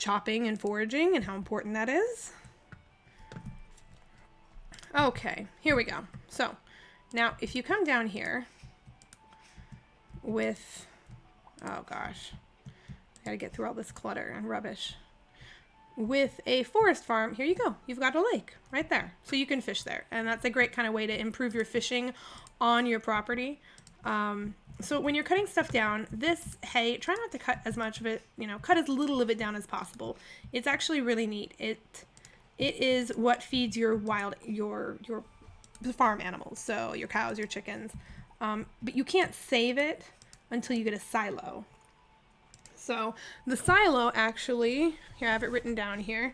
chopping and foraging and how important that is. Okay, here we go. So now if you come down here with, oh gosh, I gotta get through all this clutter and rubbish. With a forest farm, here you go. You've got a lake right there. So you can fish there. And that's a great kind of way to improve your fishing on your property. So when you're cutting stuff down, this hay, try not to cut as much of it, you know, cut as little of it down as possible. It's actually really neat. It is what feeds your farm animals. So your cows, your chickens. But you can't save it until you get a silo. So the silo actually, here I have it written down here.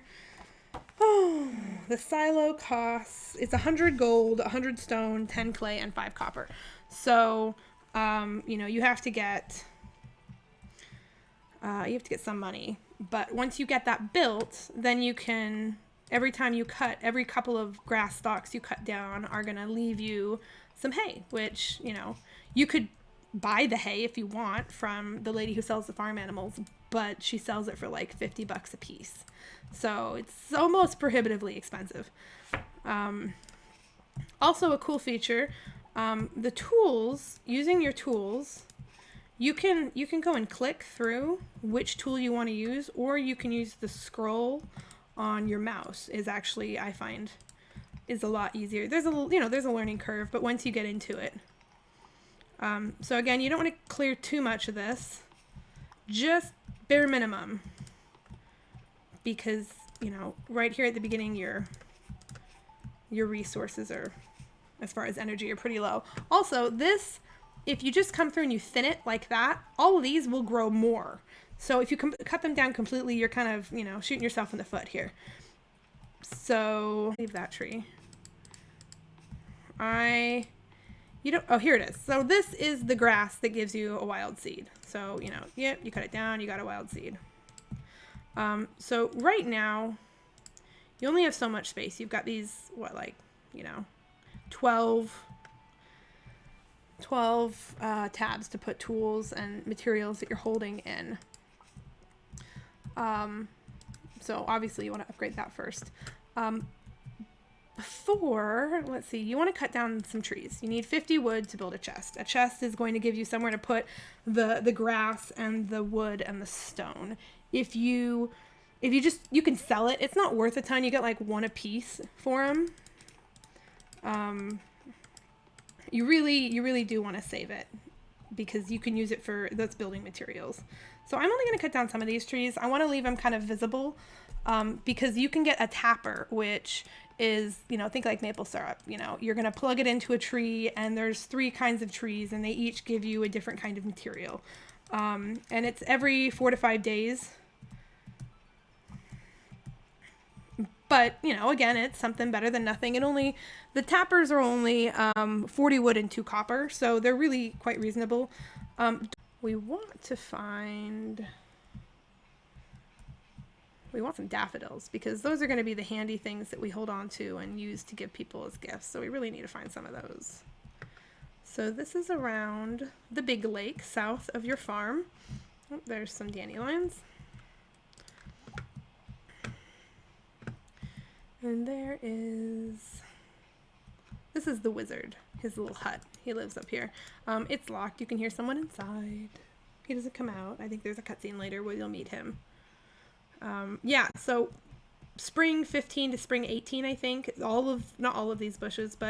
Oh, the silo costs, it's 100 gold, 100 stone, 10 clay, and 5 copper. So, you know, you have to get some money. But once you get that built, then you can, every time you cut, every couple of grass stalks you cut down are going to leave you some hay, which, you know, you could buy the hay if you want from the lady who sells the farm animals, but she sells it for like $50 a piece. So it's almost prohibitively expensive. Also a cool feature, the tools, using your tools, you can go and click through which tool you want to use, or you can use the scroll on your mouse is actually, I find, is a lot easier. There's a learning curve, but once you get into it. So again, you don't want to clear too much of this, just bare minimum, because, you know, right here at the beginning, your resources are, as far as energy, are pretty low. Also, this, if you just come through and you thin it like that, all of these will grow more. So if you cut them down completely, you're kind of, you know, shooting yourself in the foot here. So leave that tree. Oh, here it is. So this is the grass that gives you a wild seed. So, you know, yep, you cut it down, you got a wild seed. So right now, you only have so much space. You've got these, 12 tabs to put tools and materials that you're holding in. So obviously you want to upgrade that first. Let's see, you want to cut down some trees. You need 50 wood to build a chest. A chest is going to give you somewhere to put the grass and the wood and the stone. If you can sell it. It's not worth a ton. You get like one a piece for them. You really do want to save it because you can use it for those building materials. So I'm only going to cut down some of these trees. I want to leave them kind of visible because you can get a tapper, which is, you know, think like maple syrup. You know, you're going to plug it into a tree and there's 3 kinds of trees and they each give you a different kind of material. And it's every 4 to 5 days. But, you know, again, it's something better than nothing. The tappers are only 40 wood and 2 copper, so they're really quite reasonable. We want some daffodils because those are going to be the handy things that we hold on to and use to give people as gifts. So we really need to find some of those. So this is around the big lake south of your farm. Oh, there's some dandelions. And this is the wizard, his little hut. He lives up here. It's locked. You can hear someone inside. He doesn't come out. I think there's a cutscene later where you'll meet him. Yeah, so spring 15 to spring 18, I think. Not all of these bushes, but